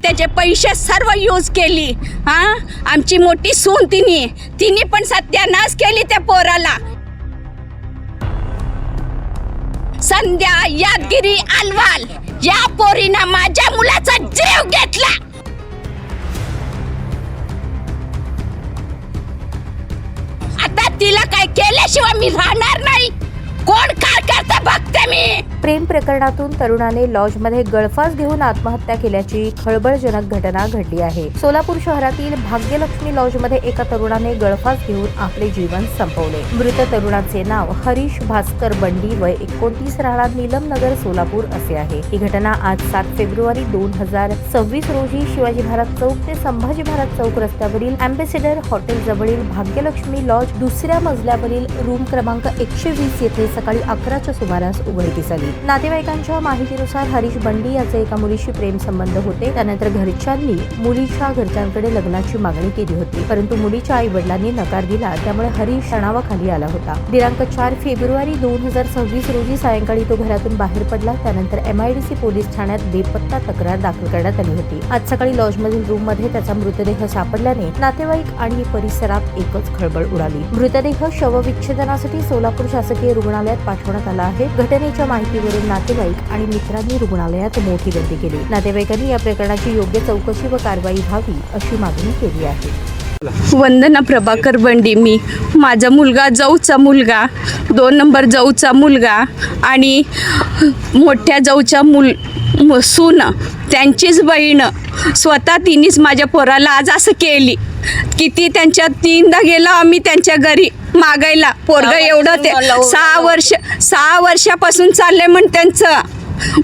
त्याचे पैसे सर्व यूज केली। आमची मोठी सून तिने पण सत्यानाश केली त्या पोराला। संध्या यादगिरी अलवाल या पोरीनं माझ्या मुलाचा जीव घेतला। आता तिला काय केल्याशिवाय मी राहणार नाही। कोण काय करते बघते मी। प्रेम प्रकरणातून तरुणाने लॉजमध्ये गळफास घेऊन आत्महत्या केल्याची खळबळजनक घटना घडली आहे। सोलापूर शहरातील भाग्यलक्ष्मी लॉजमध्ये एका तरुणाने गळफास घेऊन आपले जीवन संपवले। मृत तरुणाचे नाव हरीश भास्कर बंडी, वय 29, राहणार नीलम नगर, सोलापूर असे आहे। ही घटना आज 7 फेब्रुवारी 2026 रोजी शिवाजी महाराज चौक ते संभाजी महाराज चौक रस्त्यावरील अँबेसेडर हॉटेल जवळील भाग्यलक्ष्मी लॉज दुसऱ्या मजल्यावरील रूम क्रमांक 120 येथे सकाळी 11च्या सुमारास उघडकीस आली। नातेवाईकांच्या माहितीनुसार हरीश बंडी याचे एका मुलीशी प्रेम संबंध होते। त्यानंतर घरच्यांनी मुलीच्या घरच्यांकडे लग्नाची मागणी केली होती, परंतु मुलीच्या आई वडिलांनी नकार दिला। त्यामुळे हरीश तणावाखाली आला होता। दिनांक 4 फेब्रुवारी 2026 रोजी सायंकाळी तो घरातून बाहेर पडला। त्यानंतर MIDC पोलीस ठाण्यात बेपत्ता तक्रार दाखल करण्यात आली होती। आज सकाळी लॉजमधील रूममध्ये त्याचा मृतदेह सापडल्याने नातेवाईक आणि परिसरात एकच खळबळ उडाली। मृतदेह शवविच्छेदनासाठी सोलापूर शासकीय रुग्णालयात पाठवण्यात आला आहे। घटनेच्या माहितीवरून नातेवाईक आणि मित्रांनी रुग्णालयात मोठी गर्दी केली। नातेवाईकांनी या प्रकरणाची योग्य चौकशी व कारवाई व्हावी अशी मागणी केली आहे। वंदना प्रभाकर बंडी, मी माझा मुलगा जाऊचा मुलगा, 2 नंबर जाऊचा मुलगा आणि मोठ्या जाऊच्या सून, त्यांचीच बहीण स्वतः तिनेच माझ्या पोराला आज असं केली। किती त्यांच्या 3दा गेलो आम्ही त्यांच्या घरी मागायला। पोरग एवढं ते 6 वर्षापासून चाललंय म्हण त्यांचं।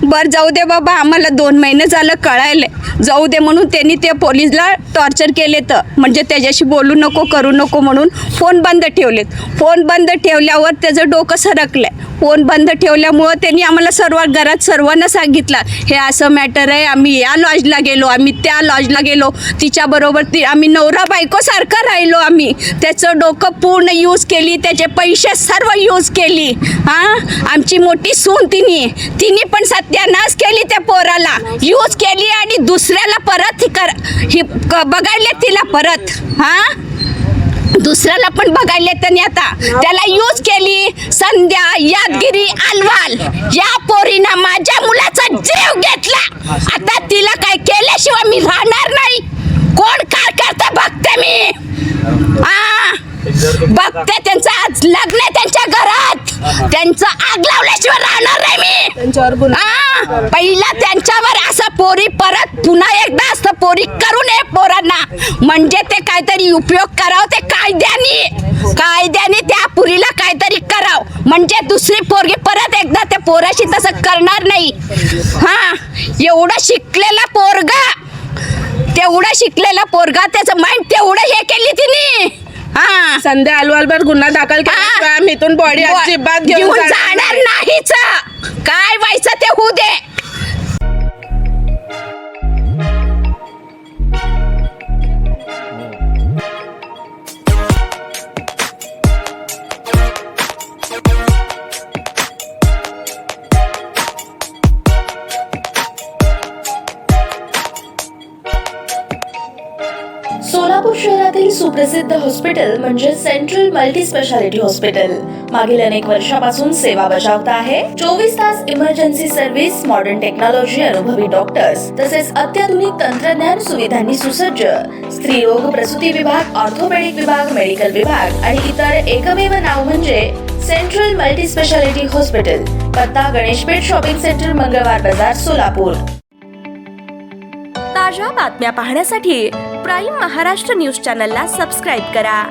बर जाऊ दे बाबा, आम्हाला 2 महिने झालं कळायले, जाऊ दे म्हणून त्यांनी ते पोलीसला टॉर्चर केले, तर म्हणजे त्याच्याशी बोलू नको करू नको म्हणून फोन बंद ठेवलेत। फोन बंद ठेवल्यावर त्याचं डोकं सरकलं। फोन बंद ठेवल्यामुळं त्यांनी आम्हाला घरात सर्वांना सांगितलं हे असं मॅटर आहे। आम्ही या लॉजला गेलो, आम्ही त्या लॉजला गेलो, तिच्याबरोबर आम्ही नवरा बायको सारखं राहिलो। आम्ही त्याचं डोकं पूर्ण यूज केली, त्याचे पैसे सर्व यूज केली। आमची मोठी सून तिने पण सत्यानाश केली त्या पोराला, यूज केली आणि दुसऱ्याला परत बघायले तिला परत। दुसऱ्याला पण बघायले त्यांनी आता त्याला यूज केली। संध्या यादगिरी अलवाल या पोरीनं माझ्या मुलाचा जीव घेतला। आता तिला काय केल्याशिवाय मी राहणार नाही। कोण काय करते बघते मी। बघते त्यांचं आज लग्न आहे त्यांच्या घरात, त्यांचं आग लावल्याशिवाय राहणार नाही मी। पहिला त्यांच्यावर असं पोरी परत पुन्हा एकदा असं पोरी करू नये पोरांना, म्हणजे ते काहीतरी उपयोग करावं ते कायद्याने त्या पुरीला काहीतरी करावं, म्हणजे दुसरी पोरगी परत एकदा त्या पोराशी तसं करणार नाही। एवढं शिकलेला पोरगा त्याचं माइंड तेवढं हे केली तिने। संध्या अलवालवर गुन्हा दाखल केला, इथून बॉडी अजिबात घेऊन जाणार नाहीच। काय व्हायचं ते होऊ दे। सोलापूर शहरातील सुप्रसिद्ध हॉस्पिटल म्हणजे सेंट्रल मल्टी स्पेशालिटी हॉस्पिटल मागील अनेक वर्षापासून सेवा बजावत आहे। 24 तास इमर्जन्सी सर्व्हिस, मॉडर्न टेक्नॉलॉजी, अनुभवी डॉक्टर्स तसेच अत्याधुनिक तंत्रज्ञान सुविधांनी सुसज्ज स्त्रीरोग प्रसूती विभाग, ऑर्थोपेडिक विभाग, मेडिकल विभाग आणि इतर एकमेव नाव म्हणजे सेंट्रल मल्टी स्पेशालिटी हॉस्पिटल। पत्ता गणेशपेठ शॉपिंग सेंटर, मंगळवार बाजार, सोलापूर। ताज्या बातम्या पाहण्यासाठी प्राईम महाराष्ट्र न्यूज चॅनलला सबस्क्राईब करा।